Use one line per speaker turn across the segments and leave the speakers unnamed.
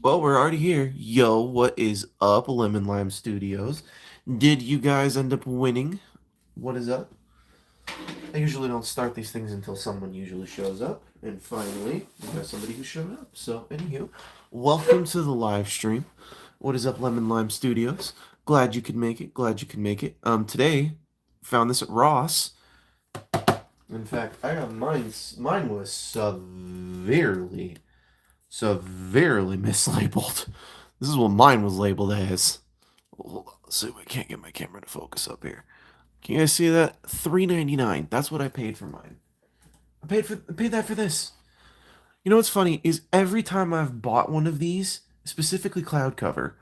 Well, we're already here. Yo, what is up, Lemon Lime Studios? Did you guys end up winning? What is up? I usually don't start these things until someone usually shows up. And finally, we got somebody who showed up. So, anywho, welcome to the live stream. What is up, Lemon Lime Studios? Glad you could make it. Glad you could make it. Today, found this at Ross. In fact, I got mine. Mine was severely mislabeled. This is what mine was labeled as. Hold on, let's see if I can't get my camera to focus up here. Can you guys see that? $3.99. That's what I paid for mine. I paid that for this. You know what's funny is every time I've bought one of these, specifically Cloudcover,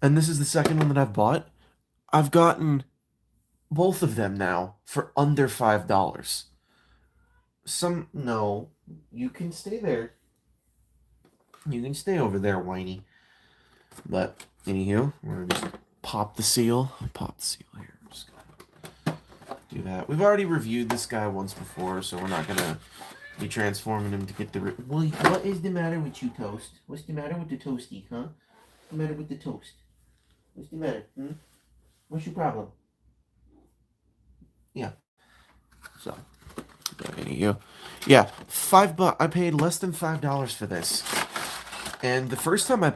and this is the second one that I've bought, I've gotten both of them now for under $5. No, you can stay there. You can stay over there, whiny. But anywho, we're gonna just pop the seal. Pop the seal here. I'm just gonna do that. We've already reviewed this guy once before, so we're not gonna be transforming him to get the. Well, what is the matter with you, Toast? What's the matter with the toasty, huh? What's the matter with the toast? What's the matter? What's your problem? Yeah. So, anywho, yeah, $5. I paid less than $5 for this. And the first time I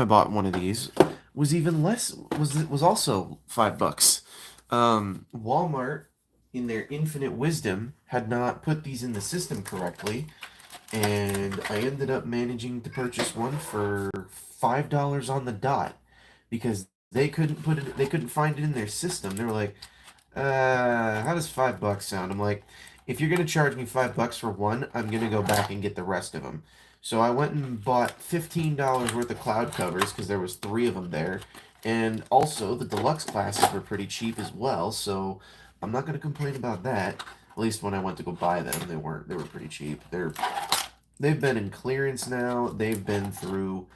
bought one of these was even less. Was also $5. Walmart, in their infinite wisdom, had not put these in the system correctly, and I ended up managing to purchase one for $5 on the dot because they couldn't put it. They couldn't find it in their system. They were like, how does $5 sound?" I'm like, if you're gonna charge me $5 for one, I'm gonna go back and get the rest of them. So I went and bought $15 worth of cloud covers because there was three of them there, and also the deluxe classes were pretty cheap as well. So I'm not gonna complain about that. At least when I went to go buy them, they weren't. They were pretty cheap. They've been in clearance now. They've been through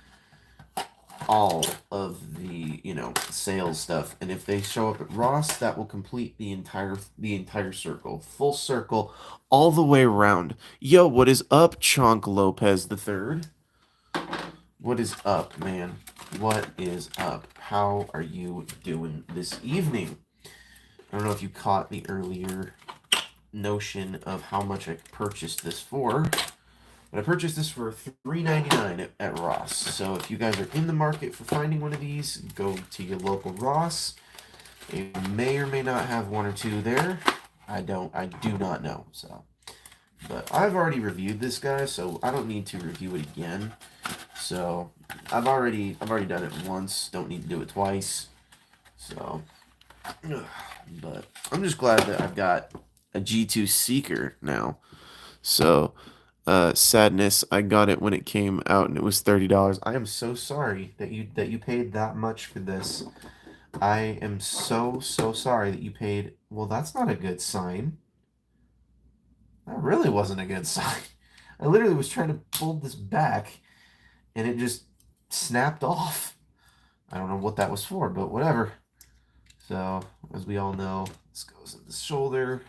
all of the sales stuff, and if they show up at Ross, that will complete the entire circle, full circle, all the way around. Yo, what is up, Chonk Lopez the third? What is up, man? What is up? How are you doing this evening? I don't know if you caught the earlier notion of how much I purchased this for. But I purchased this for $3.99 at Ross. So if you guys are in the market for finding one of these, go to your local Ross. They may or may not have one or two there. I do not know. So, but I've already reviewed this guy, so I don't need to review it again. So I've already done it once. Don't need to do it twice. So, but I'm just glad that I've got a G2 Seeker now. So. Sadness, I got it when it came out and it was $30. I am so sorry that you paid that much for this. I am so sorry that you paid. Well, that's not a good sign. That really wasn't a good sign. I literally was trying to pull this back and it just snapped off. I don't know what that was for, but whatever. So, as we all know, this goes in the shoulder.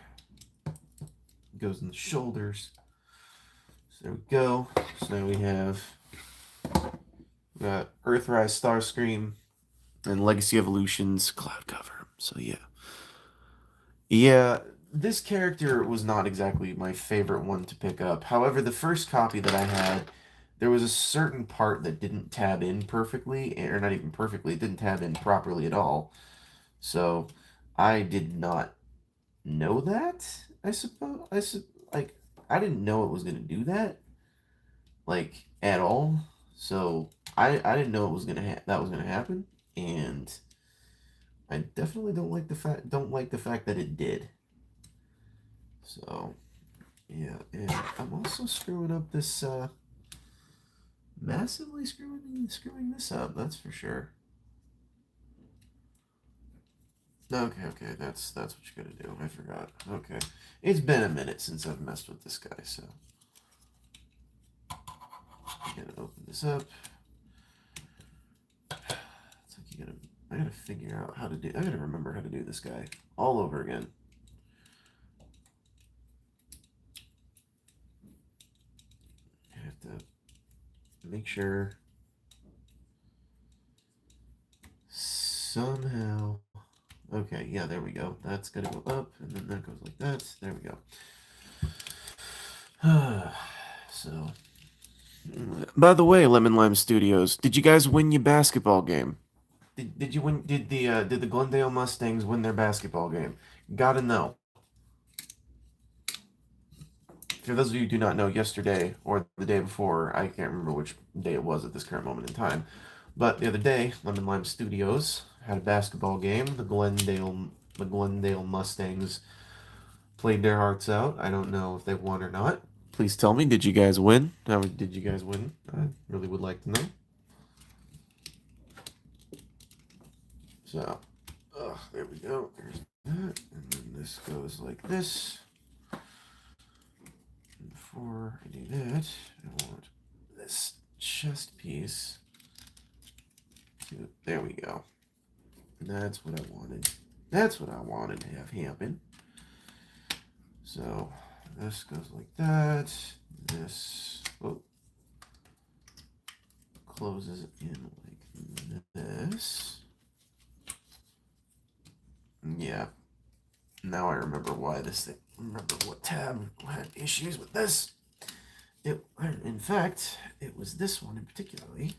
Goes in the shoulders. So there we go. So now we got Earthrise, Starscream, and Legacy Evolutions Cloudcover. So yeah. Yeah, this character was not exactly my favorite one to pick up. However, the first copy that I had, there was a certain part that didn't tab in perfectly, or not even perfectly, it didn't tab in properly at all. So I did not know that, I suppose. I didn't know it was going to do that, like, at all. So I didn't know it was that was gonna happen, and I definitely don't like the fact that it did. So yeah, and I'm also screwing up this massively screwing this up. That's for sure. Okay, that's what you gotta do. I forgot. Okay, it's been a minute since I've messed with this guy, so I gotta open this up. It's like I gotta figure out how to do. I gotta remember how to do this guy all over again. I have to make sure somehow. Okay, yeah, there we go. That's gonna go up, and then that goes like that. There we go. So, by the way, Lemon Lime Studios, did you guys win your basketball game? Did you win? Did the Glendale Mustangs win their basketball game? Gotta know. For those of you who do not know, yesterday or the day before, I can't remember which day it was at this current moment in time, but the other day, Lemon Lime Studios had a basketball game. The Glendale Mustangs played their hearts out. I don't know if they won or not. Please tell me, did you guys win? How did you guys win? I really would like to know. So, there we go. There's that, and then this goes like this. And before I do that, I want this chest piece to. There we go. And that's what I wanted. That's what I wanted to have happen. So this goes like that. This closes in like this. Yeah. Now I remember why this thing. Remember what tab had issues with this. In fact, it was this one in particularly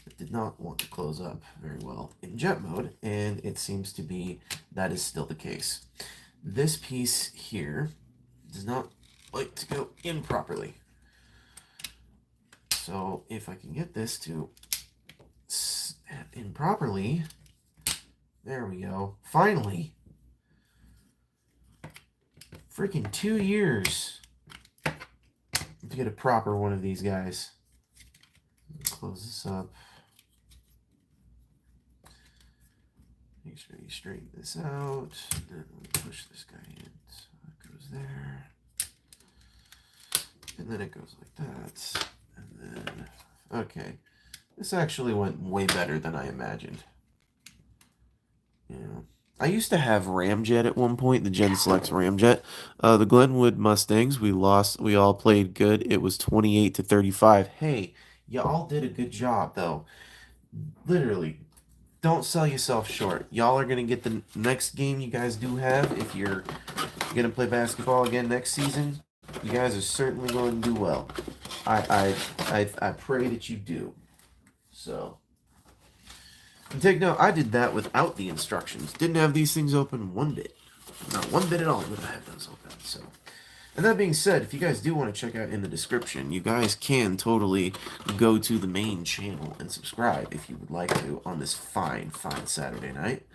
that did not want to close up very well in jet mode, and it seems to be that is still the case. This piece here does not like to go in properly. So if I can get this to snap in properly, there we go. Finally. Freaking 2 years to get a proper one of these guys. Close this up. Make sure you straighten this out. And then we push this guy in. So it goes there. And then it goes like that. And then, okay. This actually went way better than I imagined. Yeah. I used to have Ramjet at one point, the Gen Selects Ramjet. The Glenwood Mustangs, we lost. We all played good. It was 28-35. Hey, y'all did a good job, though. Literally, don't sell yourself short. Y'all are gonna get the next game you guys do have. If you're gonna play basketball again next season, you guys are certainly going to do well. I pray that you do. So. And take note, I did that without the instructions. Didn't have these things open one bit. Not one bit at all would I have those open. So, and that being said, if you guys do want to check out in the description, you guys can totally go to the main channel and subscribe if you would like to on this fine, fine Saturday night.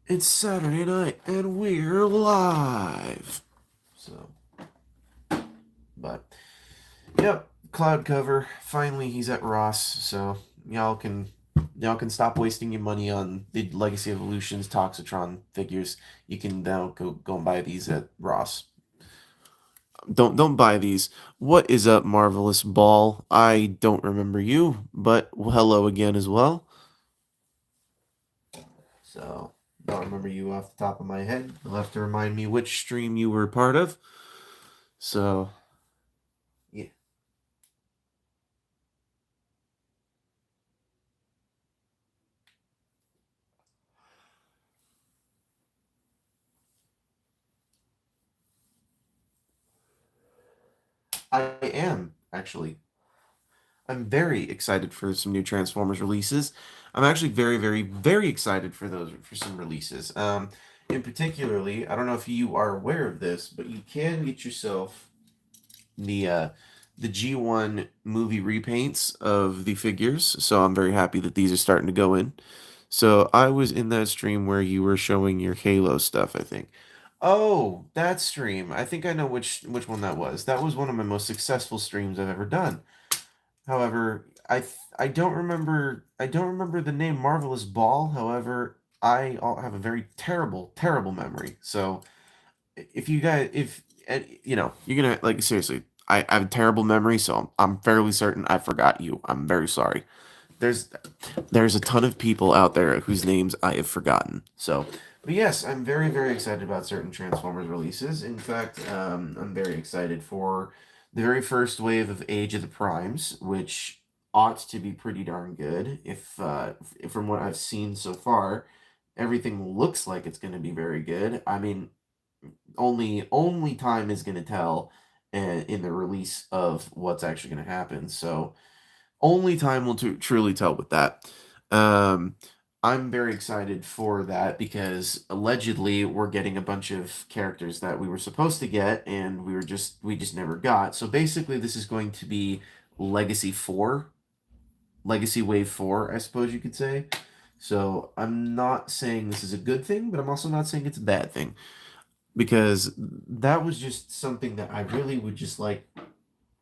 It's Saturday night and we're live. So, but, yep, Cloudcover. Finally, he's at Ross, so y'all can stop wasting your money on the Legacy Evolutions Toxitron figures. You can now go and buy these at Ross. Don't buy these. What is up, Marvelous Ball? I don't remember you, but hello again as well. So, don't remember you off the top of my head. You'll have to remind me which stream you were part of. So, yeah. I am, actually. I'm very excited for some new Transformers releases. I'm actually very, very, very excited for some releases. In particularly, I don't know if you are aware of this, but you can get yourself the G1 movie repaints of the figures. So I'm very happy that these are starting to go in. So I was in that stream where you were showing your Halo stuff, I think. Oh, that stream. I think I know which one that was. That was one of my most successful streams I've ever done. However, I don't remember the name Marvelous Ball. However, have a very terrible, terrible memory. So if you guys, if you're gonna like seriously, I have a terrible memory, so I'm fairly certain I forgot you. I'm very sorry. There's there's a ton of people out there whose names I have forgotten. So, but yes, I'm very, very excited about certain Transformers releases. In fact, I'm very excited for the very first wave of Age of the Primes, which ought to be pretty darn good. If from what I've seen so far, everything looks like it's going to be very good. I mean, only time is going to tell in the release of what's actually going to happen. So only time will truly tell with that. Um, I'm very excited for that because allegedly we're getting a bunch of characters that we were supposed to get and we just never got. So basically, this is going to be Legacy 4, Legacy Wave 4, I suppose you could say. So I'm not saying this is a good thing, but I'm also not saying it's a bad thing because that was just something that I really would just like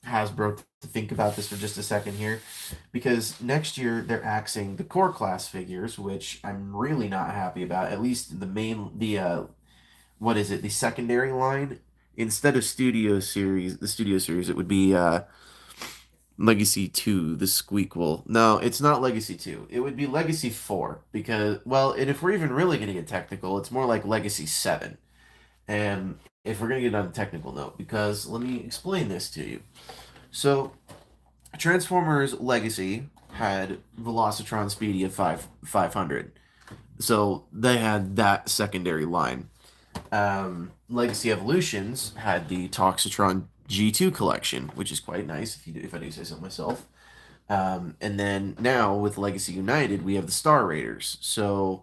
Hasbro to think about this for just a second here, because next year they're axing the core class figures, which I'm really not happy about. At least what is it, the secondary line, instead of the Studio Series, it would be Legacy 2, the Squeakquel. No, it's not Legacy 2. It would be Legacy 4 because, well, and if we're even really going to get technical, it's more like Legacy 7. And if we're going to get on a technical note, because let me explain this to you. So, Transformers Legacy had Velocitron Speedy of 500. So they had that secondary line. Legacy Evolutions had the Toxitron G2 collection, which is quite nice if I do say so myself. And then now with Legacy United, we have the Star Raiders. So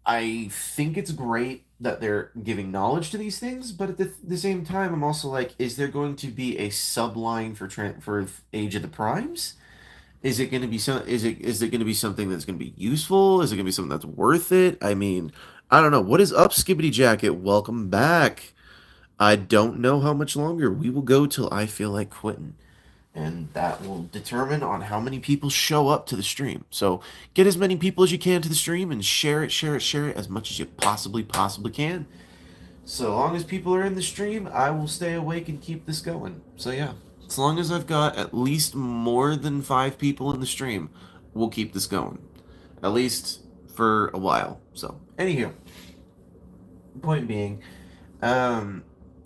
I think it's great that they're giving knowledge to these things, but at the same time, I'm also like, is there going to be a subline for Age of the Primes? Is it going to be is it going to be something that's going to be useful? Is it going to be something that's worth it? I mean, I don't know. What is up, Skibbity Jacket? Welcome back. I don't know how much longer. We will go till I feel like quitting. And that will determine on how many people show up to the stream. So get as many people as you can to the stream and share it as much as you possibly can. So long as people are in the stream, I will stay awake and keep this going. So yeah, as long as I've got at least more than 5 people in the stream, we'll keep this going. At least for a while. So, anywho, point being, um,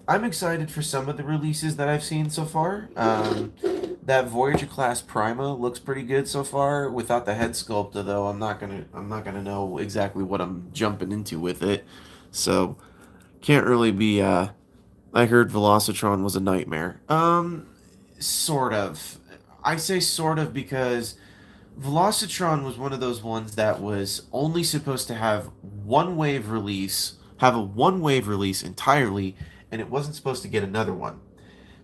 I'm excited for some of the releases that I've seen so far. That Voyager class Prima looks pretty good so far. Without the head sculptor, though, I'm not gonna know exactly what I'm jumping into with it. So can't really be. I heard Velocitron was a nightmare. Sort of. I say sort of because Velocitron was one of those ones that was only supposed to have a one wave release entirely, and it wasn't supposed to get another one.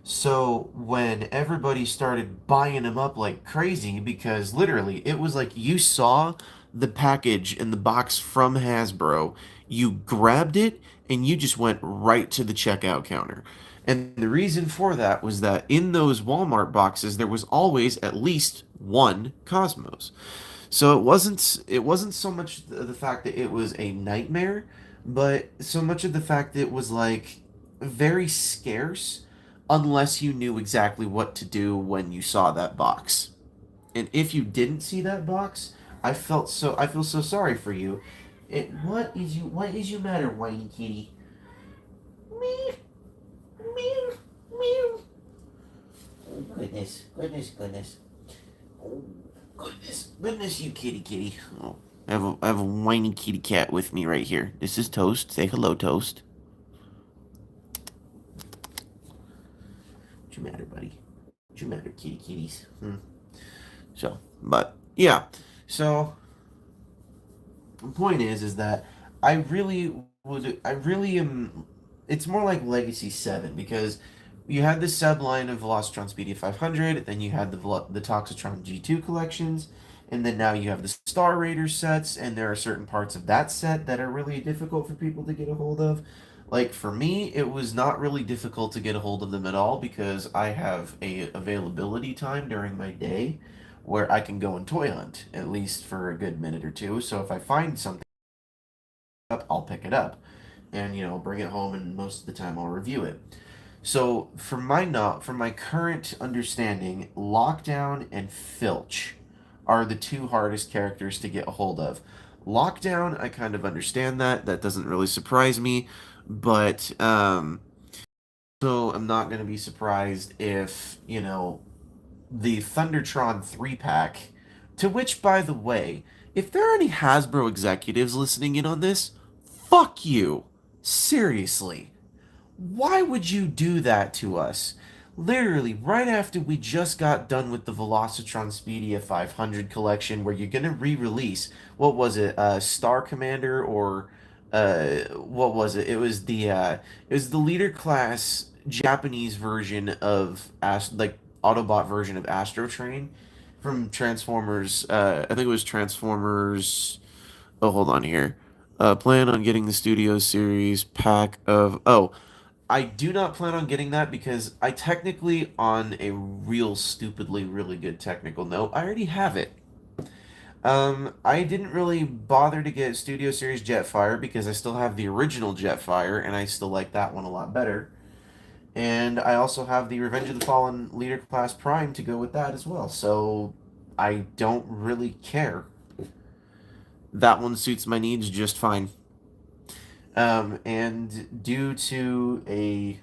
So when everybody started buying them up like crazy, because literally it was like you saw the package in the box from Hasbro, you grabbed it, and you just went right to the checkout counter. And the reason for that was that in those Walmart boxes there was always at least one Cosmos. So it wasn't so much the fact that it was a nightmare, but so much of the fact that it was like very scarce unless you knew exactly what to do when you saw that box. And if you didn't see that box, I feel so sorry for you. What is you matter, whiny kitty? Meow, meow, meow. Oh, goodness. Oh, goodness, you kitty. Oh, I have a whiny kitty cat with me right here. This is Toast. Say hello, Toast. What you matter, buddy? What you matter, kitties? So, but yeah. So the point is that I really am. It's more like Legacy 7 because you had the subline of Velocitron Speedy 500, then you had the Toxitron G2 collections, and then now you have the Star Raiders sets, and there are certain parts of that set that are really difficult for people to get a hold of. Like for me, it was not really difficult to get a hold of them at all because I have a availability time during my day where I can go and toy hunt at least for a good minute or two. So if I find something up, I'll pick it up and bring it home, and most of the time I'll review it. So from my current understanding, Lockdown and Filch are the two hardest characters to get a hold of. Lockdown, I kind of understand that doesn't really surprise me, but so I'm not going to be surprised if the Thundertron 3-pack, to which, by the way, if there are any Hasbro executives listening in on this, fuck you. Seriously. Why would you do that to us? Literally, right after we just got done with the Velocitron Speedia 500 collection, where you're gonna re-release, what was it, Star Commander, or what was it? It was the leader class Japanese version of like Autobot version of Astro Train from Transformers. I think it was Transformers. Oh, hold on here. Plan on getting the Studio Series pack of. Oh, I do not plan on getting that because I technically, on a real stupidly really good technical note, I already have it. I didn't really bother to get Studio Series Jetfire because I still have the original Jetfire and I still like that one a lot better. And I also have the Revenge of the Fallen Leader Class Prime to go with that as well. So I don't really care. That one suits my needs just fine. And due to a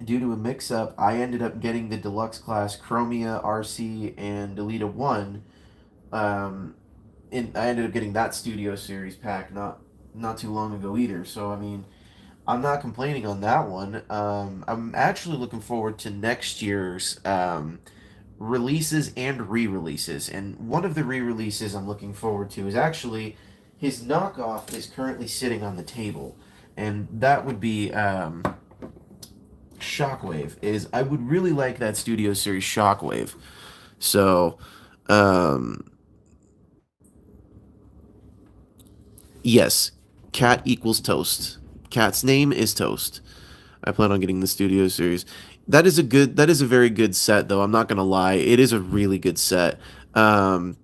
mix-up, I ended up getting the deluxe class Chromia, RC, and Elita One. And I ended up getting that Studio Series pack not too long ago either. So I mean, I'm not complaining on that one. I'm actually looking forward to next year's releases and re-releases. And one of the re-releases I'm looking forward to is actually his knockoff is currently sitting on the table, and that would be Shockwave. Is I would really like that Studio Series Shockwave. So, um, yes, cat equals toast. Cat's name is Toast. I plan on getting the Studio Series. That is a very good set, though. I'm not gonna lie, it is a really good set. Um,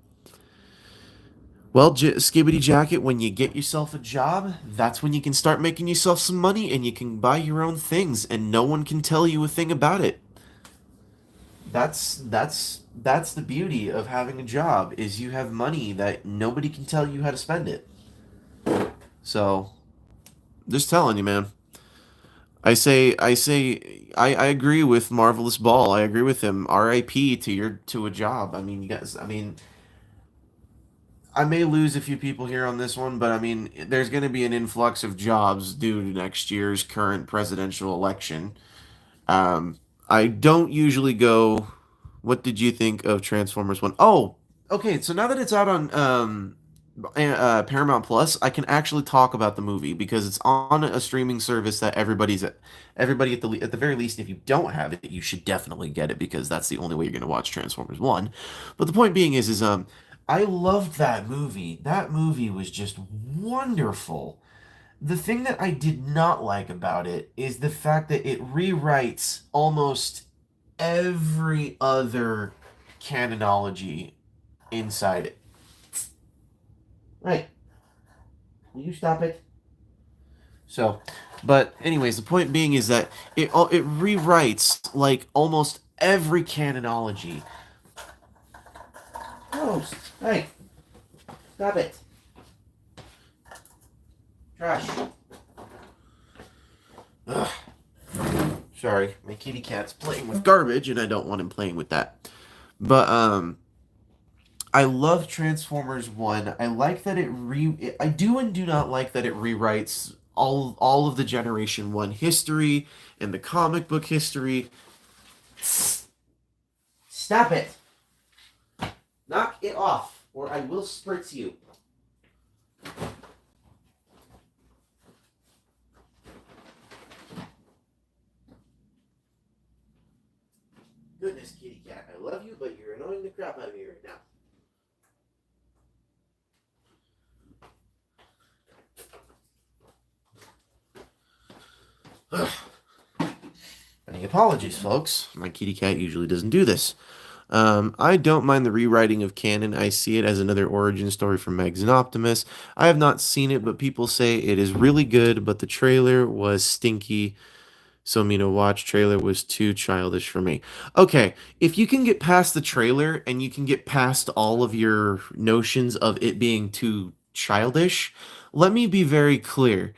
well, Skibbity Jacket, when you get yourself a job, that's when you can start making yourself some money and you can buy your own things, and no one can tell you a thing about it. That's the beauty of having a job is you have money that nobody can tell you how to spend it. So, just telling you, man. I agree with Marvelous Ball. I agree with him. R.I.P. to a job. I mean, you guys. I mean, I may lose a few people here on this one, but I mean, there's going to be an influx of jobs due to next year's current presidential election. I don't usually go. What did you think of Transformers One? Oh, okay. So now that it's out on Paramount Plus, I can actually talk about the movie because it's on a streaming service that everybody at the very least, if you don't have it, you should definitely get it because that's the only way you're gonna watch Transformers One. But the point being is I loved that movie. That movie was just wonderful. The thing that I did not like about it is the fact that it rewrites almost every other canonology inside it. Right. Will you stop it? So, but anyways, the point being is that it rewrites like almost every canonology. Oh, hey, stop it. Trash. Ugh. Sorry, my kitty cat's playing with garbage, and I don't want him playing with that. But I love Transformers One. I like that I do and do not like that it rewrites all of the Generation One history and the comic book history. Stop it! Knock it off, or I will spritz you. Goodness, kitty cat, I love you, but you're annoying the crap out of me right now. Any apologies, folks. My kitty cat usually doesn't do this. I don't mind the rewriting of canon. I see it as another origin story for Megs and Optimus. I have not seen it, but people say it is really good, but the trailer was stinky. So Mina watch trailer was too childish for me. Okay, if you can get past the trailer and you can get past all of your notions of it being too childish, let me be very clear.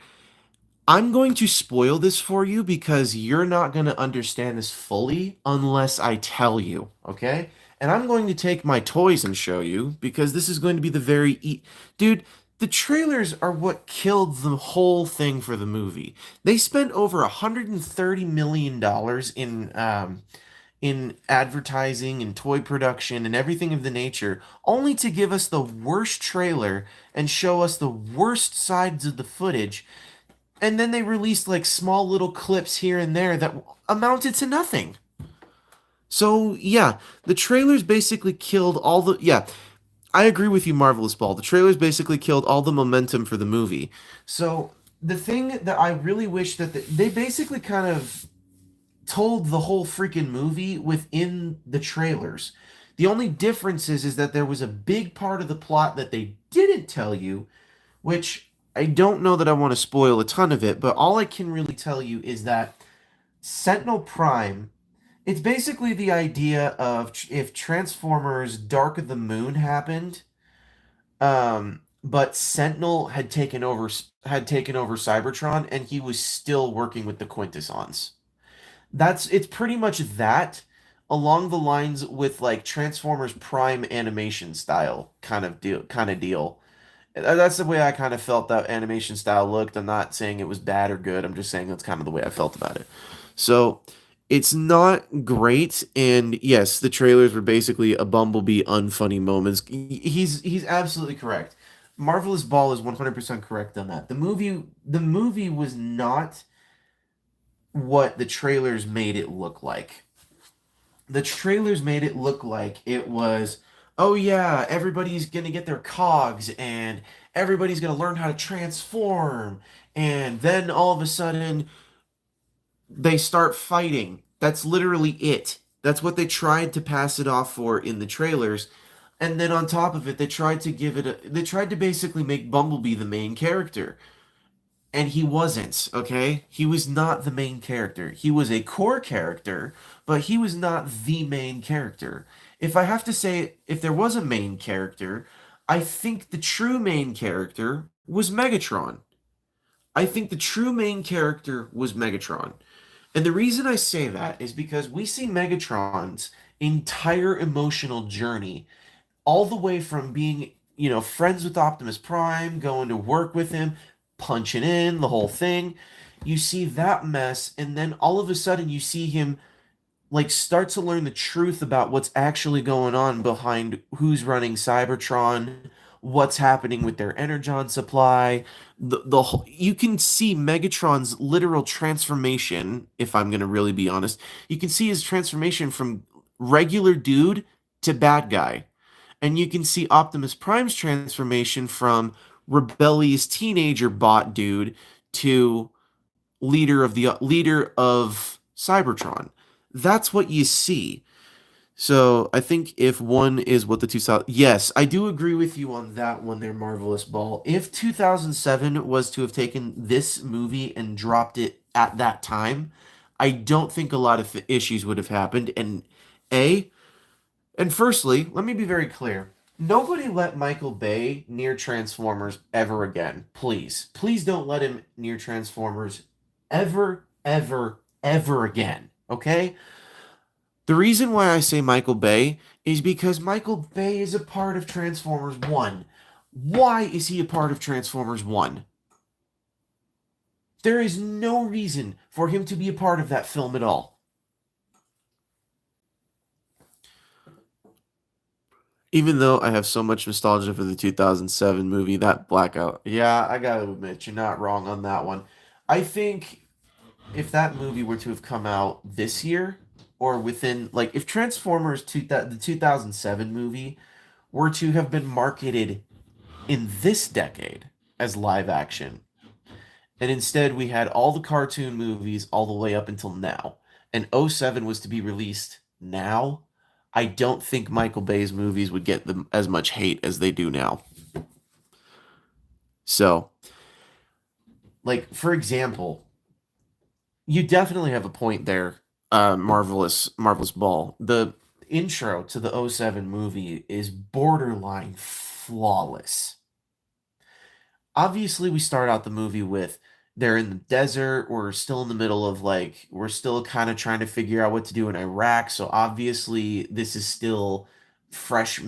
I'm going to spoil this for you because you're not going to understand this fully unless I tell you, okay? And I'm going to take my toys and show you because this is going to be the Dude, the trailers are what killed the whole thing for the movie. They spent over $130 million dollars in advertising and toy production and everything of the nature, only to give us the worst trailer and show us the worst sides of the footage, and then they released like small little clips here and there that amounted to nothing. So, yeah, the trailers basically killed all the. Yeah, I agree with you, Marvelous Ball. The trailers basically killed all the momentum for the movie. So, the thing that I really wish that they basically kind of told the whole freaking movie within the trailers. The only difference is that there was a big part of the plot that they didn't tell you, which I don't know that I want to spoil a ton of it, but all I can really tell you is that Sentinel Prime, it's basically the idea of if Transformers Dark of the Moon happened, but Sentinel had taken over Cybertron and he was still working with the Quintessons. It's pretty much that along the lines with like Transformers Prime animation style kind of deal. That's the way I kind of felt that animation style looked. I'm not saying it was bad or good. I'm just saying that's kind of the way I felt about it. So it's not great, and yes, the trailers were basically a Bumblebee unfunny moments. He's absolutely correct. Marvelous Ball is 100% correct on that. The movie was not what the trailers made it look like. The trailers made it look like it was, oh yeah, everybody's gonna get their cogs and everybody's gonna learn how to transform, and then all of a sudden they start fighting. That's literally it. That's what they tried to pass it off for in the trailers. And then on top of it, they tried to basically make Bumblebee the main character. And he wasn't, okay? He was not the main character. He was a core character, but he was not the main character. If I have to say, if there was a main character, I think the true main character was Megatron. I think the true main character was Megatron. And the reason I say that is because we see Megatron's entire emotional journey all the way from being, friends with Optimus Prime, going to work with him, punching in, the whole thing. You see that mess, and then all of a sudden you see him like start to learn the truth about what's actually going on behind who's running Cybertron, what's happening with their energon supply. You can see Megatron's literal transformation, if I'm going to really be honest. You can see his transformation from regular dude to bad guy. And you can see Optimus Prime's transformation from rebellious teenager bot dude to leader of Cybertron. That's what you see. So I think if one is what the 2000, yes, I do agree with you on that one there, Marvelous Ball. If 2007 was to have taken this movie and dropped it at that time, I don't think a lot of issues would have happened. A, and firstly, let me be very clear. Nobody let Michael Bay near Transformers ever again. Please. Please don't let him near Transformers ever, ever, ever again. Okay? The reason why I say Michael Bay is because Michael Bay is a part of Transformers 1. Why is he a part of Transformers 1? There is no reason for him to be a part of that film at all. Even though I have so much nostalgia for the 2007 movie, that Blackout. Yeah, I gotta admit, you're not wrong on that one. I think if that movie were to have come out this year, or within, like, if the 2007 movie were to have been marketed in this decade as live action, and instead we had all the cartoon movies all the way up until now, and '07 was to be released now, I don't think Michael Bay's movies would get them as much hate as they do now. So, like, for example, you definitely have a point there, Marvelous Ball. The intro to the '07 movie is borderline flawless. Obviously, we start out the movie with They're in the desert. We're still in the middle of like, we're still kind of trying to figure out what to do in Iraq. So obviously, this is still fresh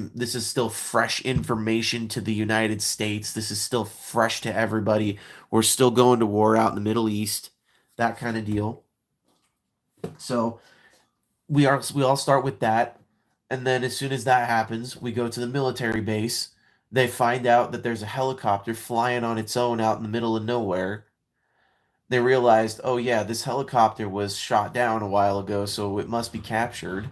information to the United States. This is still fresh to everybody. We're still going to war out in the Middle East, that kind of deal. So we all start with that, and then as soon as that happens, we go to the military base. They find out that there's a helicopter flying on its own out in the middle of nowhere. They realized, oh yeah, this helicopter was shot down a while ago, so it must be captured.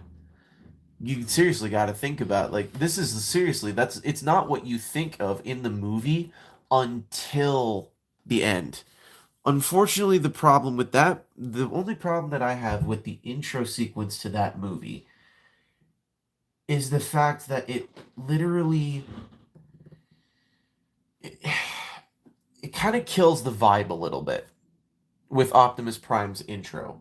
You seriously got to think about, like, this is seriously, that's it's not what you think of in the movie until the end. Unfortunately, the only problem that I have with the intro sequence to that movie is the fact that it literally it, it kind of kills the vibe a little bit with Optimus Prime's intro.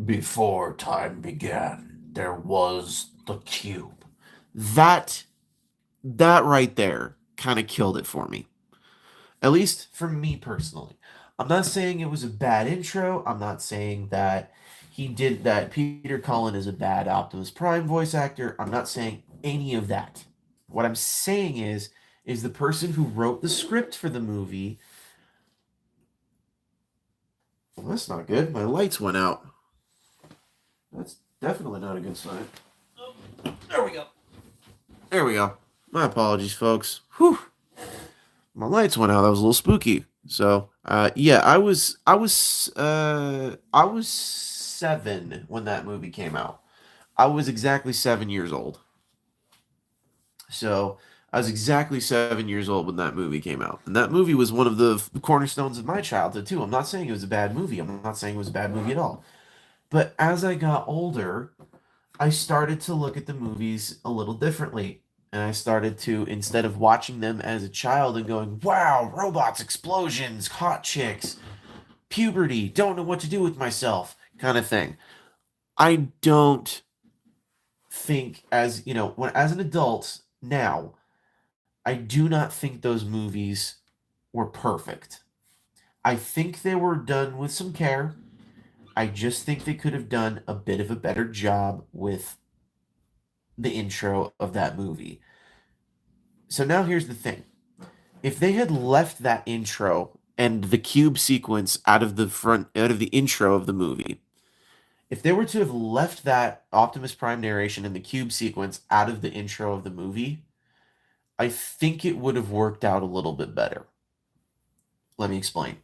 Before time began, there was the cube. That that right there kind of killed it for me. At least for me personally. I'm not saying it was a bad intro. I'm not saying that Peter Cullen is a bad Optimus Prime voice actor. I'm not saying any of that. What I'm saying is the person who wrote the script for the movie. Well, that's not good. My lights went out. That's definitely not a good sign. There we go. There we go. My apologies, folks. Whew. My lights went out. That was a little spooky. So, yeah, I was 7 when that movie came out. I was exactly 7 years old. So, I was exactly 7 years old when that movie came out, and that movie was one of the cornerstones of my childhood too. I'm not saying it was a bad movie. I'm not saying it was a bad movie at all. But as I got older, I started to look at the movies a little differently. And I started to, instead of watching them as a child and going, wow, robots, explosions, hot chicks, puberty, don't know what to do with myself, kind of thing. I don't think, as you know, when as an adult now, I do not think those movies were perfect. I think they were done with some care. I just think they could have done a bit of a better job with the intro of that movie. So now here's the thing. If they had left that intro and the cube sequence out of the intro of the movie, if they were to have left that Optimus Prime narration and the cube sequence out of the intro of the movie, I think it would have worked out a little bit better. Let me explain.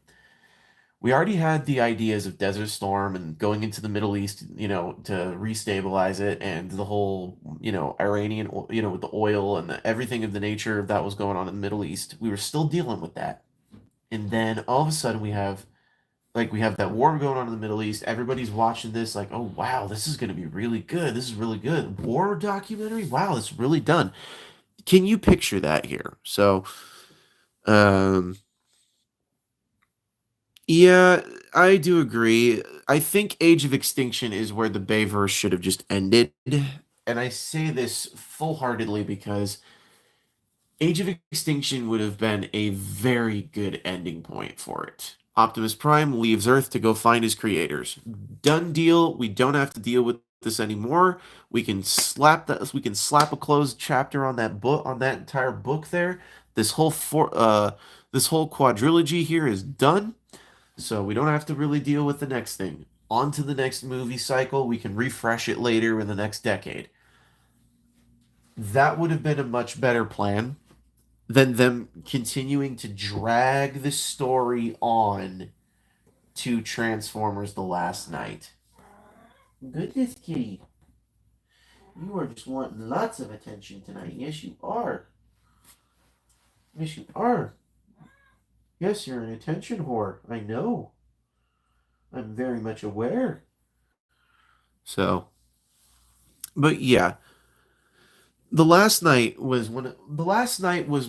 We already had the ideas of Desert Storm and going into the Middle East, to restabilize it, and the whole, Iranian, with the oil and everything of the nature of that was going on in the Middle East. We were still dealing with that. And then all of a sudden we have that war going on in the Middle East. Everybody's watching this like, oh wow, this is going to be really good. This is really good. War documentary. Wow, it's really done. Can you picture that here? So, um, yeah, I do agree. I think Age of Extinction is where the Bayverse should have just ended. And I say this full-heartedly because Age of Extinction would have been a very good ending point for it. Optimus Prime leaves Earth to go find his creators. Done deal. We don't have to deal with this anymore. We can slap a closed chapter on that book, on that entire book there. This whole quadrilogy here is done. So we don't have to really deal with the next thing. On to the next movie cycle. We can refresh it later in the next decade. That would have been a much better plan than them continuing to drag the story on to Transformers The Last Night. Goodness, kitty. You are just wanting lots of attention tonight. Yes, you are. Yes, you are. Yes, you're an attention whore. I know. I'm very much aware. So, but yeah, the last night was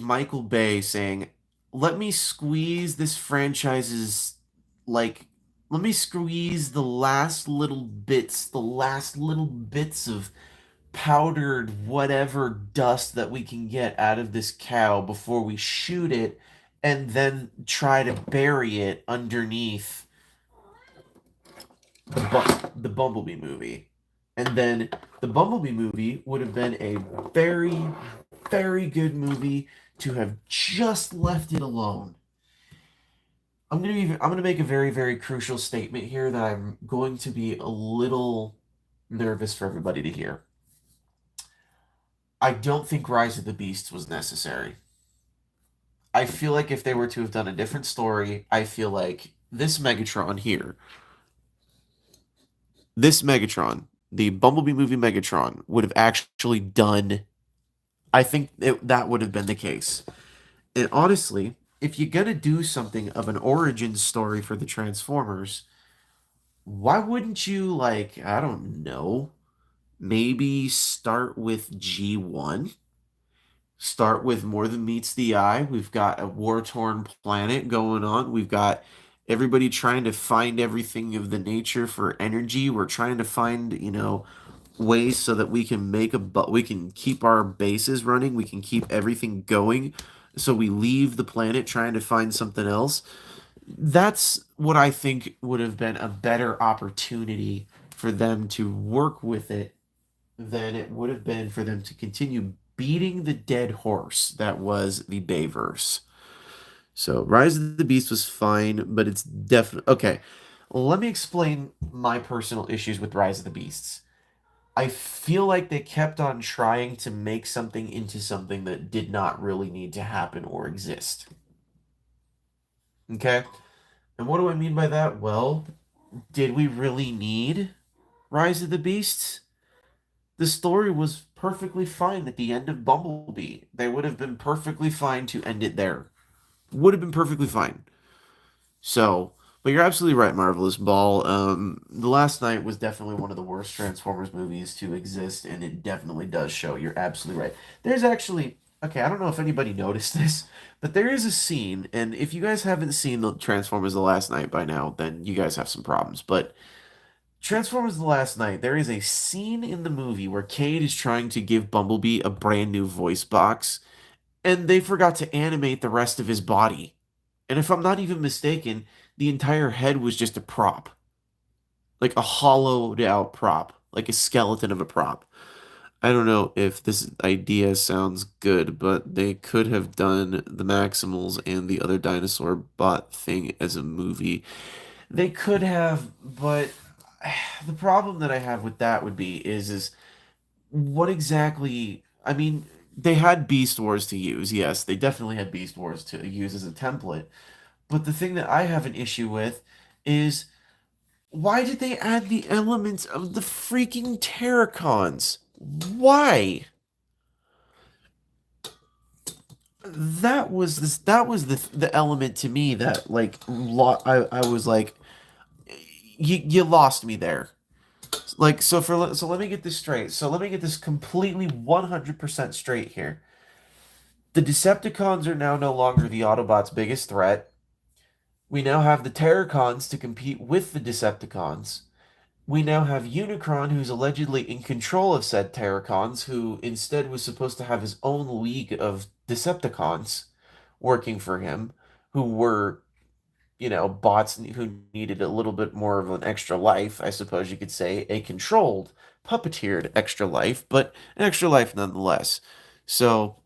Michael Bay saying, "Let me squeeze this franchise's like let me squeeze the last little bits of powdered whatever dust that we can get out of this cow before we shoot it and then try to bury it underneath the Bumblebee movie. And then the Bumblebee movie would have been a very, very good movie to have just left it alone. I'm gonna make a very, very crucial statement here that I'm going to be a little nervous for everybody to hear. I don't think Rise of the Beasts was necessary. I feel like if they were to have done a different story, I feel like this Megatron, the Bumblebee movie Megatron, would have actually done. I think that would have been the case. And honestly, if you're gonna do something of an origin story for the Transformers, why wouldn't you, like, I don't know, maybe start with G1? Start with More Than Meets the Eye. We've got a war-torn planet going on. We've got everybody trying to find everything of the nature for energy. We're trying to find, ways so that we can we can keep our bases running. We can keep everything going. So we leave the planet trying to find something else. That's what I think would have been a better opportunity for them to work with it than it would have been for them to continue beating the dead horse that was the Bayverse. So Rise of the Beast was fine, but it's definitely okay. Let me explain my personal issues with Rise of the Beasts. I feel like they kept on trying to make something into something that did not really need to happen or exist. Okay? And what do I mean by that? Well, did we really need Rise of the Beasts? The story was perfectly fine at the end of Bumblebee. They would have been perfectly fine to end it there. Would have been perfectly fine. So, but you're absolutely right, Marvelous Ball. The Last Night was definitely one of the worst Transformers movies to exist, and it definitely does show. You're absolutely right. There's actually, okay, I don't know if anybody noticed this, but there is a scene, and if you guys haven't seen the Transformers The Last Night by now, then you guys have some problems. But Transformers The Last Night, there is a scene in the movie where Cade is trying to give Bumblebee a brand new voice box, and they forgot to animate the rest of his body. And if I'm not even mistaken, the entire head was just a prop, like a hollowed out prop, like a skeleton of a prop. I don't know if this idea sounds good, but they could have done the Maximals and the other dinosaur bot thing as a movie. They could have, but the problem that I have with that would be is what exactly, I mean, they had Beast Wars to use. Yes, they definitely had Beast Wars to use as a template. But the thing that I have an issue with is why did they add the elements of the freaking Terracons? Why? That was the element to me that like I was like you lost me there. Like so let me get this straight. So let me get this completely 100% straight here. The Decepticons are now no longer the Autobots' biggest threat. We now have the Terracons to compete with the Decepticons. We now have Unicron, who's allegedly in control of said Terracons, who instead was supposed to have his own league of Decepticons working for him, who were, bots who needed a little bit more of an extra life, I suppose you could say, a controlled, puppeteered extra life, but an extra life nonetheless. So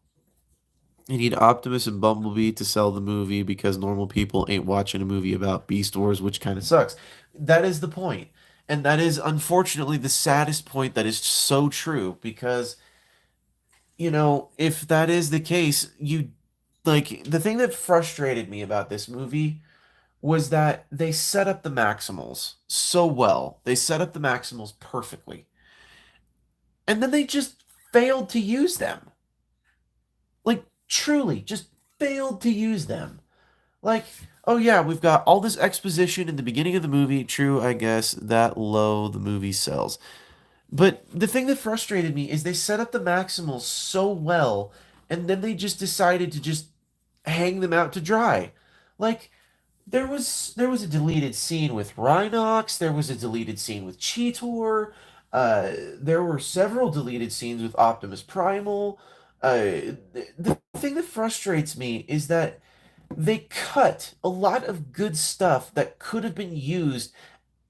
you need Optimus and Bumblebee to sell the movie because normal people ain't watching a movie about Beast Wars, which kind of sucks. That is the point. And that is unfortunately the saddest point that is so true because, if that is the case, the thing that frustrated me about this movie was that they set up the Maximals so well. They set up the Maximals perfectly. And then they just failed to use them. Like, truly, just failed to use them. Like, oh yeah, we've got all this exposition in the beginning of the movie. True, I guess, that low the movie sells. But the thing that frustrated me is they set up the Maximals so well, and then they just decided to just hang them out to dry. Like, there was a deleted scene with Rhinox, there was a deleted scene with Cheetor, there were several deleted scenes with Optimus Primal. The thing that frustrates me is that They cut a lot of good stuff that could have been used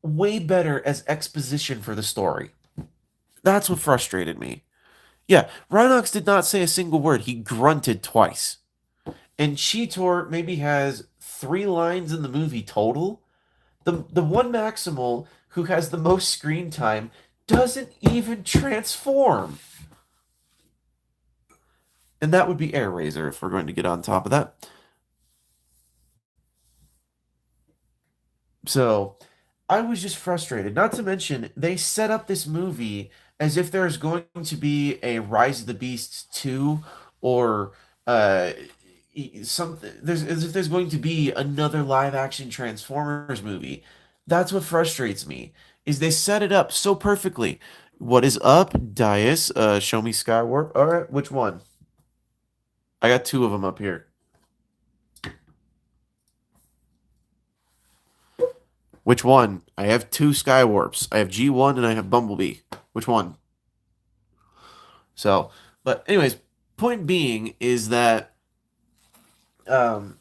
way better as exposition for the story. That's what frustrated me. Yeah, Rhinox did not say a single word. He grunted twice. And Cheetor maybe has 3 lines in the movie total. The one Maximal who has the most screen time doesn't even transform. And that would be Air Razor if we're going to get on top of that. So I was just frustrated. Not to mention, they set up this movie as if there's going to be a Rise of the Beasts 2 or uh something there's as if there's going to be another live action Transformers movie. That's what frustrates me, is they set it up so perfectly. What is up, Dias? Show me Skywarp. All right, which one? I got two of them up here. Which one? I have two Skywarps. I have G1 and I have Bumblebee. Which one? So, but anyways, point being is that um,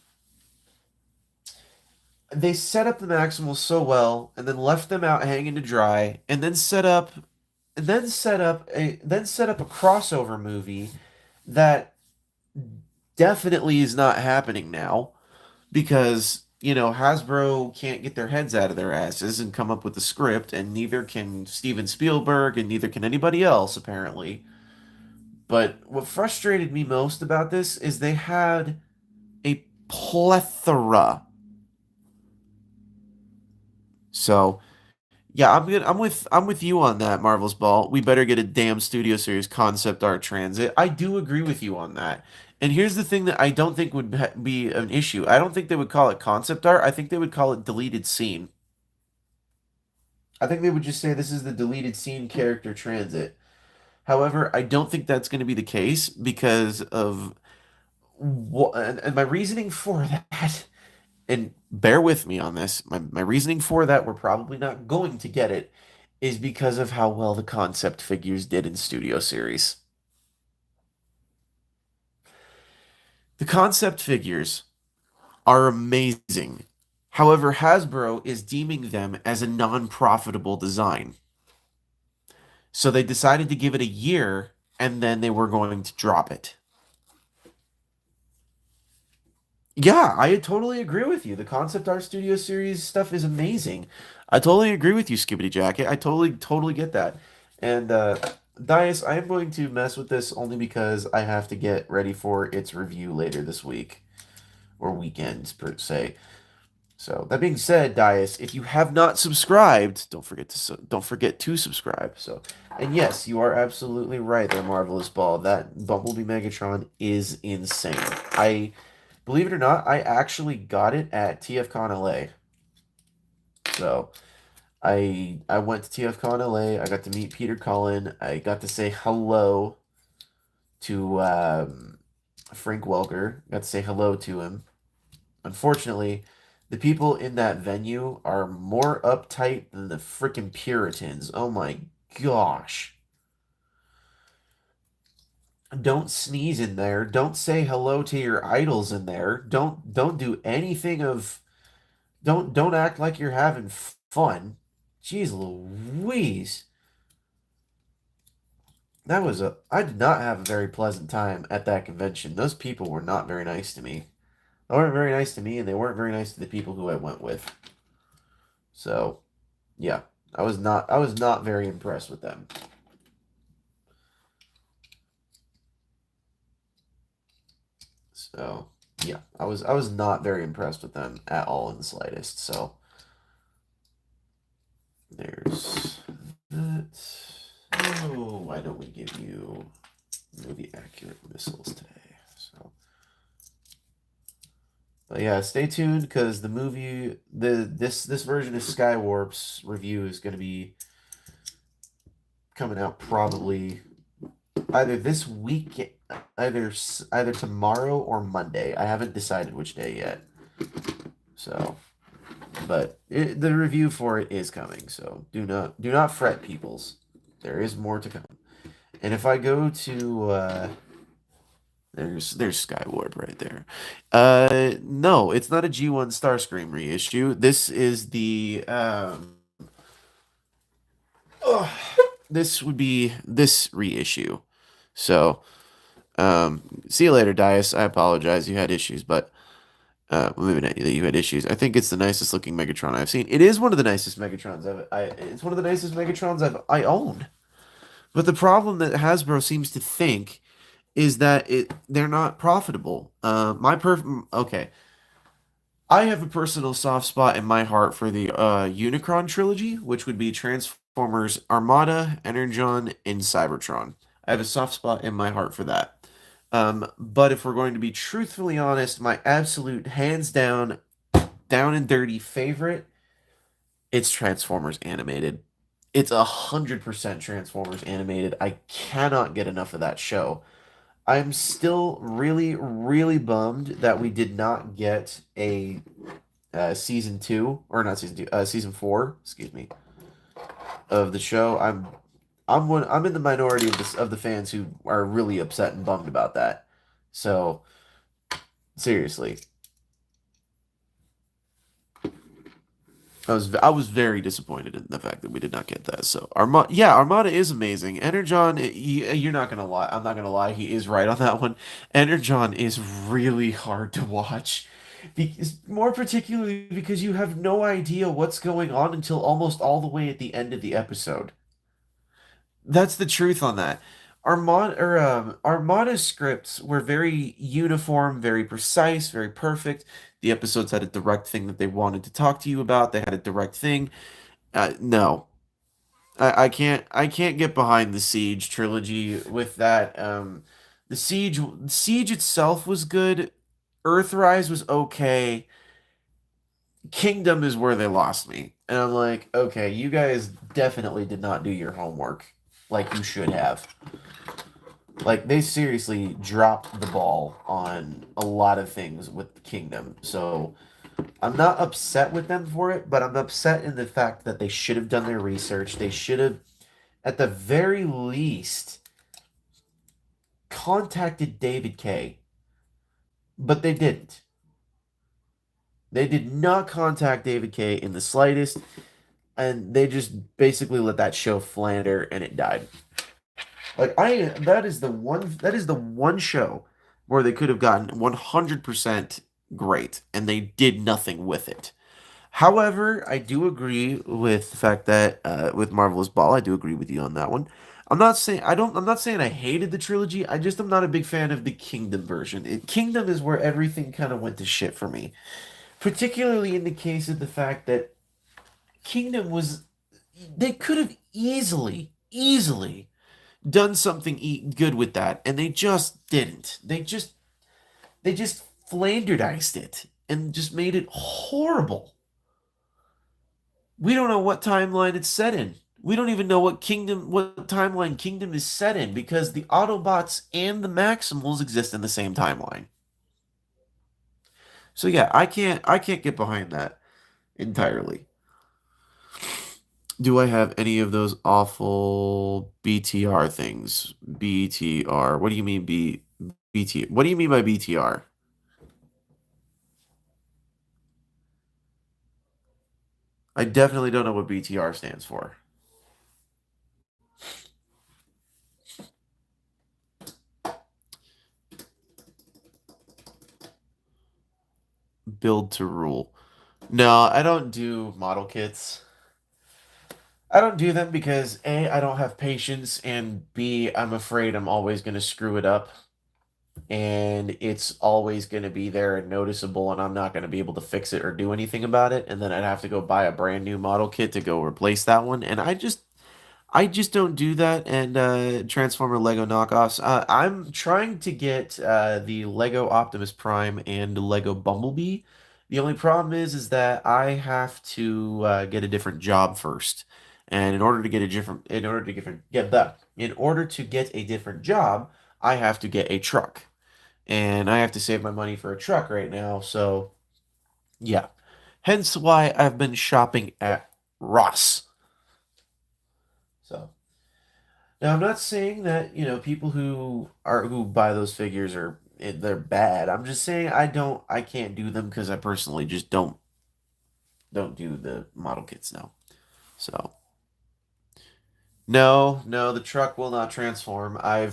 they set up the Maximals so well, and then left them out hanging to dry, and then set up a crossover movie that definitely is not happening now because Hasbro can't get their heads out of their asses and come up with a script, and neither can Steven Spielberg, and neither can anybody else apparently. But what frustrated me most about this is they had a plethora. So yeah, I'm with you on that, Marvel's Ball. We better get a damn Studio Series concept art transit. I do agree with you on that. And here's the thing that I don't think would be an issue. I don't think they would call it concept art. I think they would call it deleted scene. I think they would just say this is the deleted scene character transit. However, I don't think that's going to be the case because of and my reasoning for that, and bear with me on this, my reasoning for that, we're probably not going to get it, is because of how well the concept figures did in Studio Series. The concept figures are amazing. However, Hasbro is deeming them as a non-profitable design. So they decided to give it a year and then they were going to drop it. Yeah, I totally agree with you. The Concept Art Studio Series stuff is amazing. I totally agree with you, Skibbity Jacket. I totally get that. And Dias, I am going to mess with this only because I have to get ready for its review later this week or weekend per se. So that being said, Dias, if you have not subscribed, don't forget to subscribe. So, and yes, you are absolutely right there, Marvelous Ball. That Bumblebee Megatron is insane. Believe it or not, I actually got it at TFCon LA. So I went to TFCon LA. I got to meet Peter Cullen. I got to say hello to Frank Welker. Got to say hello to him. Unfortunately, the people in that venue are more uptight than the freaking Puritans. Oh my gosh. Don't sneeze in there. Don't say hello to your idols in there. Don't do anything of don't act like you're having fun. Jeez Louise. I did not have a very pleasant time at that convention. Those people were not very nice to me. They weren't very nice to me, and they weren't very nice to the people who I went with. So, yeah, I was not very impressed with them. So, yeah, I was not very impressed with them at all in the slightest. So, there's that. Oh, why don't we give you movie accurate missiles today? So, but yeah, stay tuned because the movie, this version of Skywarp's review is going to be coming out probably either this week, either tomorrow or Monday. I haven't decided which day yet. So, but the review for it is coming. So do not fret, peoples. There is more to come. And if I go to There's Skywarp right there. No, it's not a G1 Starscream reissue. This is the ugh, this would be this reissue. So, see you later, Dias. I apologize. You had issues, but well, maybe not that you had issues. I think it's the nicest looking Megatron I've seen. It is one of the nicest Megatrons it's one of the nicest Megatrons I own. But the problem that Hasbro seems to think is that they're not profitable. Okay. I have a personal soft spot in my heart for the Unicron trilogy, which would be Transformers Armada, Energon, and Cybertron. I have a soft spot in my heart for that. But if we're going to be truthfully honest, my absolute hands down and dirty favorite, it's Transformers Animated. It's 100% Transformers Animated. I cannot get enough of that show. I'm still really, really bummed that we did not get a season two, or not season two, season four, excuse me, of the show. I'm in the minority of the fans who are really upset and bummed about that. So seriously, I was very disappointed in the fact that we did not get that. So Armada is amazing. Energon, you're not gonna lie. I'm not gonna lie. He is right on that one. Energon is really hard to watch. More particularly because you have no idea what's going on until almost all the way at the end of the episode. That's the truth on that. Armada's scripts were very uniform, very precise, very perfect. The episodes had a direct thing that they wanted to talk to you about. They had a direct thing. No, I can't get behind the Siege trilogy with that. The Siege itself was good. Earthrise was okay. Kingdom is where they lost me, and I'm like, okay, you guys definitely did not do your homework like you should have. Like they seriously dropped the ball on a lot of things with Kingdom. So I'm not upset with them for it, but I'm upset in the fact that they should have done their research. They should have, at the very least, contacted David K. But they didn't. They did not contact David K in the slightest, and they just basically let that show flounder and it died. Like that is the one show where they could have gotten 100% great and they did nothing with it. However, I do agree with the fact that with Marvelous Ball, I do agree with you on that one. I'm not saying I hated the trilogy. I just am not a big fan of the Kingdom version. Kingdom is where everything kind of went to shit for me. Particularly in the case of the fact that Kingdom was they could have easily done something good with that, and they just didn't. They just flanderized it and just made it horrible. We don't know what timeline it's set in. We don't even know what timeline Kingdom is set in because the Autobots and the Maximals exist in the same timeline. So yeah, I can't get behind that entirely. Do I have any of those awful BTR things? BTR. What do you mean BT? What do you mean by BTR? I definitely don't know what BTR stands for. Build to rule. No, I don't do model kits. I don't do them because A, I don't have patience, and B, I'm afraid I'm always going to screw it up. And it's always going to be there and noticeable, and I'm not going to be able to fix it or do anything about it. And then I'd have to go buy a brand new model kit to go replace that one. And I just don't do that. And Transformer Lego knockoffs. I'm trying to get the Lego Optimus Prime and Lego Bumblebee. The only problem is that I have to get a different job first, and in order to get a different job, I have to get a truck, and I have to save my money for a truck right now. So yeah, hence why I've been shopping at Ross. So. Now, I'm not saying that, people who buy those figures are they're bad. I'm just saying I can't do them because I personally just don't do the model kits now. So no, the truck will not transform. I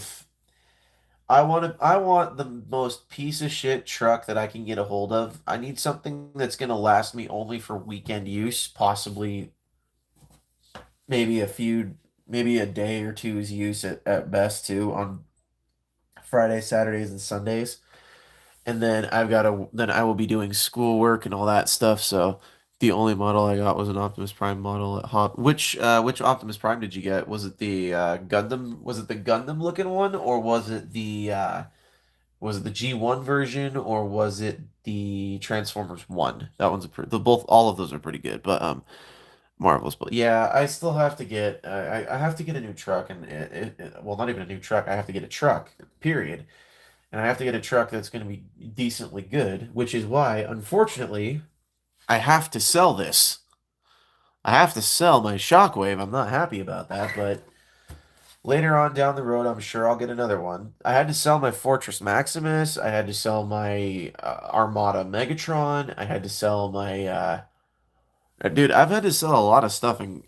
want the most piece of shit truck that I can get a hold of. I need something that's gonna last me only for weekend use, possibly maybe maybe a day or two's use at best too on Fridays, Saturdays, and Sundays. And then then I will be doing schoolwork and all that stuff. So the only model I got was an Optimus Prime model at Hop. Which Optimus Prime did you get? Was it the Gundam? Was it the Gundam looking one, or was it the G1 version, or was it the Transformers one? That one's the both all of those are pretty good, but marvelous. But yeah, I still have to get I have to get a new truck, and well, not even a new truck. I have to get a truck. Period. And I have to get a truck that's going to be decently good, which is why, unfortunately, I have to sell this. I have to sell my Shockwave. I'm not happy about that, but later on down the road, I'm sure I'll get another one. I had to sell my Fortress Maximus. I had to sell my Armada Megatron. I had to sell my dude. I've had to sell a lot of stuff, and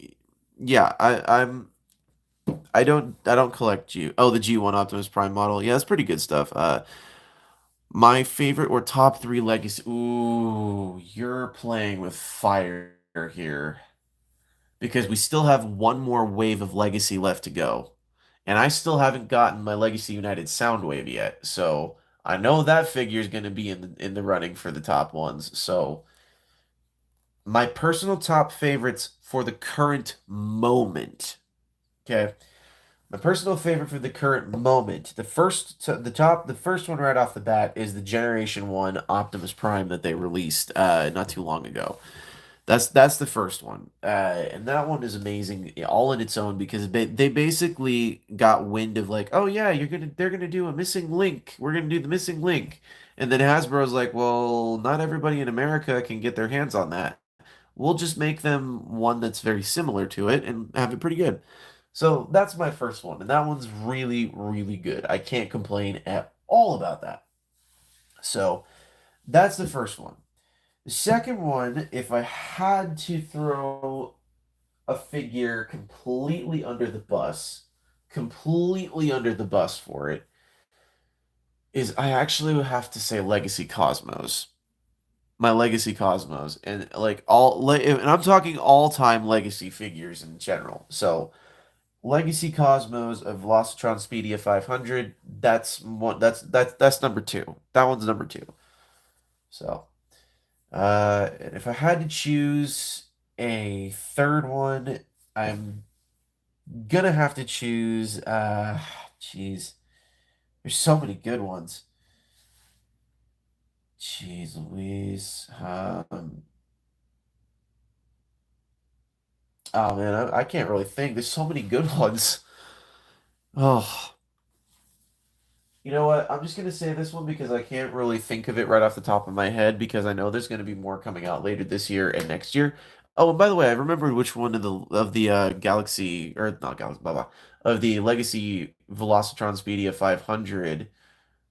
yeah, I don't collect G. Oh, the G1 Optimus Prime model. Yeah, that's pretty good stuff. My favorite or top three legacy. Ooh, you're playing with fire here because we still have one more wave of legacy left to go. And I still haven't gotten my Legacy United Soundwave yet. So I know that figure is going to be in the running for the top ones. So my personal top favorites for the current moment. Okay. My personal favorite for the current moment, the first one right off the bat is the Generation 1 Optimus Prime that they released not too long ago. That's the first one. And that one is amazing all in its own because they basically got wind of like, "Oh yeah, they're going to do a missing link. We're going to do the missing link." And then Hasbro's like, "Well, not everybody in America can get their hands on that. We'll just make them one that's very similar to it and have it pretty good." So that's my first one, and that one's really, really good. I can't complain at all about that. So that's the first one. The second one, if I had to throw a figure completely under the bus for it, is I actually would have to say Legacy Cosmos. My Legacy Cosmos, and like and I'm talking all-time Legacy figures in general. So Legacy Cosmos of Velocitron Speedia 500. That's number two. That one's number two. So, if I had to choose a third one, I'm gonna have to choose. Jeez, there's so many good ones. Jeez, Louise. Oh man, I can't really think. There's so many good ones. Oh. You know what? I'm just gonna say this one because I can't really think of it right off the top of my head because I know there's gonna be more coming out later this year and next year. Oh, and by the way, I remembered which one of the Galaxy or not Galaxy, blah blah, of the Legacy Velocitron Speedia 500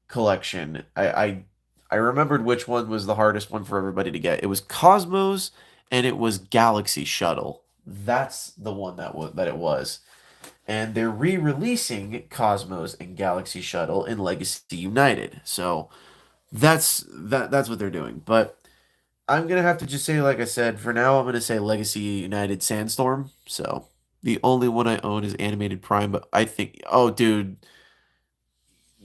collection. I remembered which one was the hardest one for everybody to get. It was Cosmos and it was Galaxy Shuttle. That's the one that it was, and they're re-releasing Cosmos and Galaxy Shuttle in Legacy United. So that's what they're doing. But I'm gonna have to just say, like I said, for now I'm gonna say Legacy United Sandstorm. So the only one I own is Animated Prime, but I think, oh dude,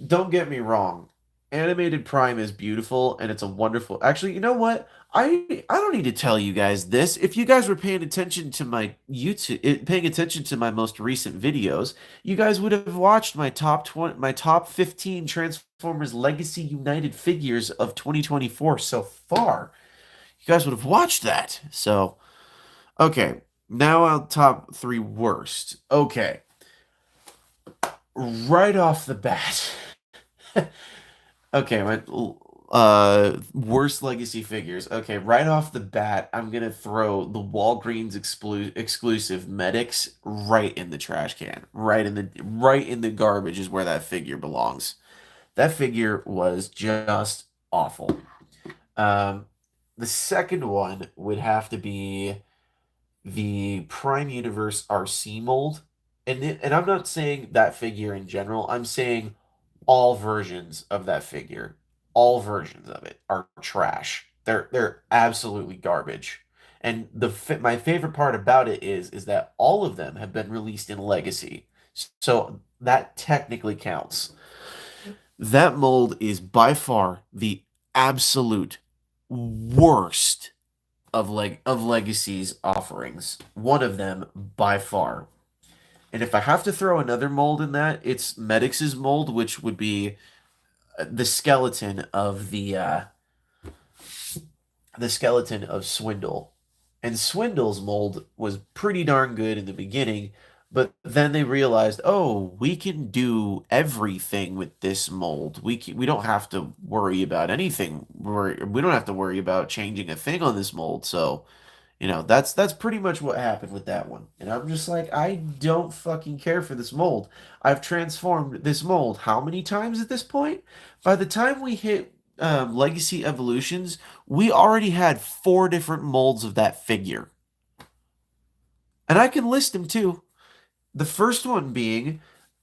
don't get me wrong. Animated Prime is beautiful and it's a wonderful. Actually, you know what? I don't need to tell you guys this. If you guys were paying attention to my paying attention to my most recent videos, you guys would have watched my top 15 Transformers Legacy United figures of 2024 so far. You guys would have watched that. So, okay. Now our top 3 worst. Okay. Right off the bat. Okay, my worst legacy figures. Okay, right off the bat, I'm gonna throw the Walgreens exclusive medics right in the trash can. Right in the garbage is where that figure belongs. That figure was just awful. Um, the second one would have to be the Prime Universe RC mold. And I'm not saying that figure in general. I'm saying all versions of that figure. All versions of it are trash. They're absolutely garbage. And my favorite part about it is that all of them have been released in Legacy. So that technically counts. That mold is by far the absolute worst of Legacy's offerings. One of them by far. And if I have to throw another mold in that, it's Medix's mold, which would be the skeleton of the skeleton of Swindle. And Swindle's mold was pretty darn good in the beginning, but then they realized, oh, we can do everything with this mold. We don't have to worry about anything. We don't have to worry about changing a thing on this mold. So, that's pretty much what happened with that one. And I'm just like, I don't fucking care for this mold. I've transformed this mold how many times at this point? By the time we hit Legacy Evolutions, we already had 4 different molds of that figure. And I can list them too. The first one being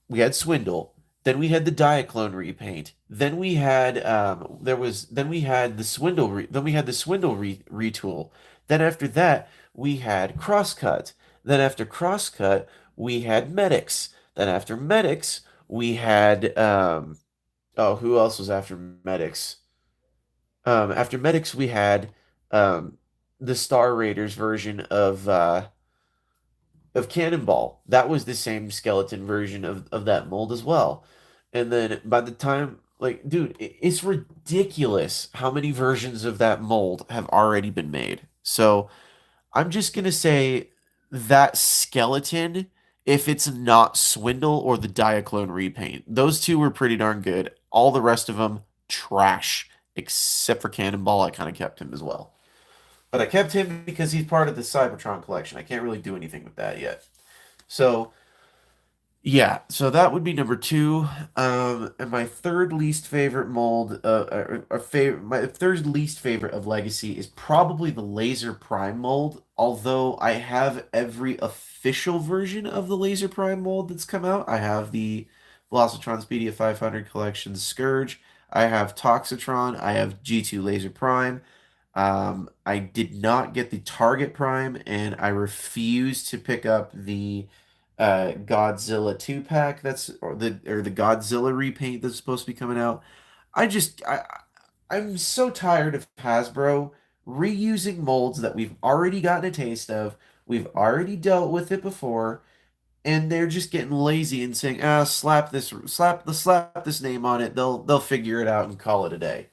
we had Swindle, then we had the Diaclone repaint, then we had then we had the Swindle retool. Then after that, we had Crosscut. Then after Crosscut, we had Medics. Then after Medics, we had oh, who else was after Medics? After Medics, we had the Star Raiders version of Cannonball. That was the same skeleton version of that mold as well. And then by the time, like, dude, it's ridiculous how many versions of that mold have already been made. So I'm just gonna say that skeleton, if it's not Swindle or the Diaclone repaint, those two were pretty darn good. All the rest of them, trash. Except for Cannonball, I kind of kept him as well. But I kept him because he's part of the Cybertron collection. I can't really do anything with that yet. So yeah, so that would be number two. And my third least favorite mold, my third least favorite of Legacy is probably the Laser Prime mold. Although I have every official version of the Laser Prime mold that's come out. I have the Velocitron Speedia 500 Collection Scourge. I have Toxitron. I have G2 Laser Prime. I did not get the Target Prime, and I refuse to pick up the Godzilla 2 pack or the Godzilla repaint that's supposed to be coming out. I'm so tired of Hasbro reusing molds that we've already gotten a taste of. We've already dealt with it before, and they're just getting lazy and saying, "Ah, slap this name on it. They'll figure it out and call it a day."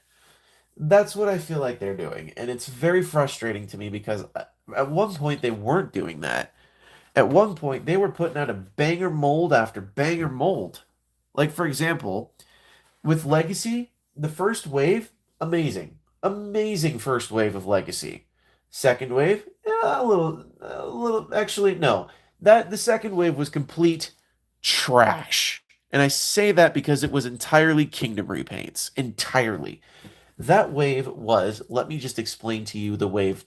That's what I feel like they're doing, and it's very frustrating to me because at one point they weren't doing that. At one point, they were putting out a banger mold after banger mold. Like, for example, with Legacy, the first wave, amazing. Amazing first wave of Legacy. Second wave, actually, no. The second wave was complete trash. And I say that because it was entirely Kingdom repaints. Entirely. That wave was, let me just explain to you the wave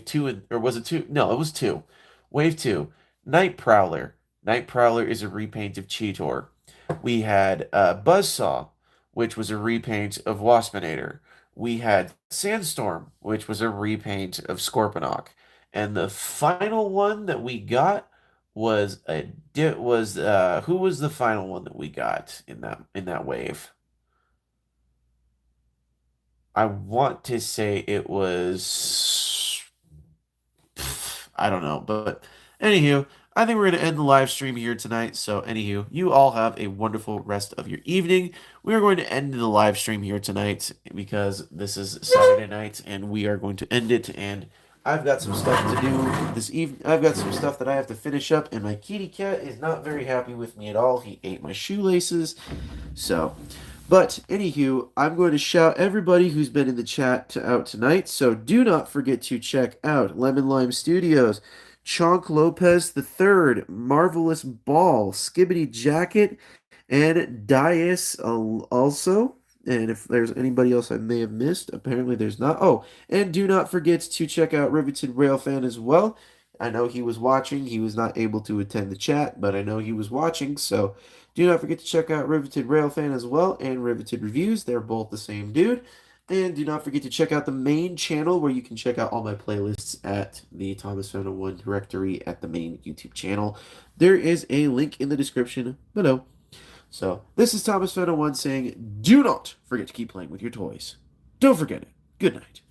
two, or was it two? No, it was two. Wave two, Night Prowler. Night Prowler is a repaint of Cheetor. We had Buzzsaw, which was a repaint of Waspinator. We had Sandstorm, which was a repaint of Scorponok. And the final one that we got was who was the final one that we got in that wave? I want to say it was, I don't know, but anywho, I think we're going to end the live stream here tonight. So, anywho, you all have a wonderful rest of your evening. We are going to end the live stream here tonight because this is Saturday night and we are going to end it. And I've got some stuff to do this evening. I've got some stuff that I have to finish up, and my kitty cat is not very happy with me at all. He ate my shoelaces. So, but anywho, I'm going to shout everybody who's been in the chat out tonight. So do not forget to check out Lemon Lime Studios, Chonk Lopez the Third, Marvelous Ball, Skibbity Jacket, And Dias also. And if there's anybody else I may have missed, apparently there's not. Oh, and do not forget to check out Riveted Railfan as well. I know he was watching. He was not able to attend the chat, but I know he was watching. So do not forget to check out Riveted Railfan as well and Riveted Reviews. They're both the same dude. And do not forget to check out the main channel where you can check out all my playlists at the Thomas Fano 1 directory at the main YouTube channel. There is a link in the description below. So, this is Thomas Fano 1 saying, do not forget to keep playing with your toys. Don't forget it. Good night.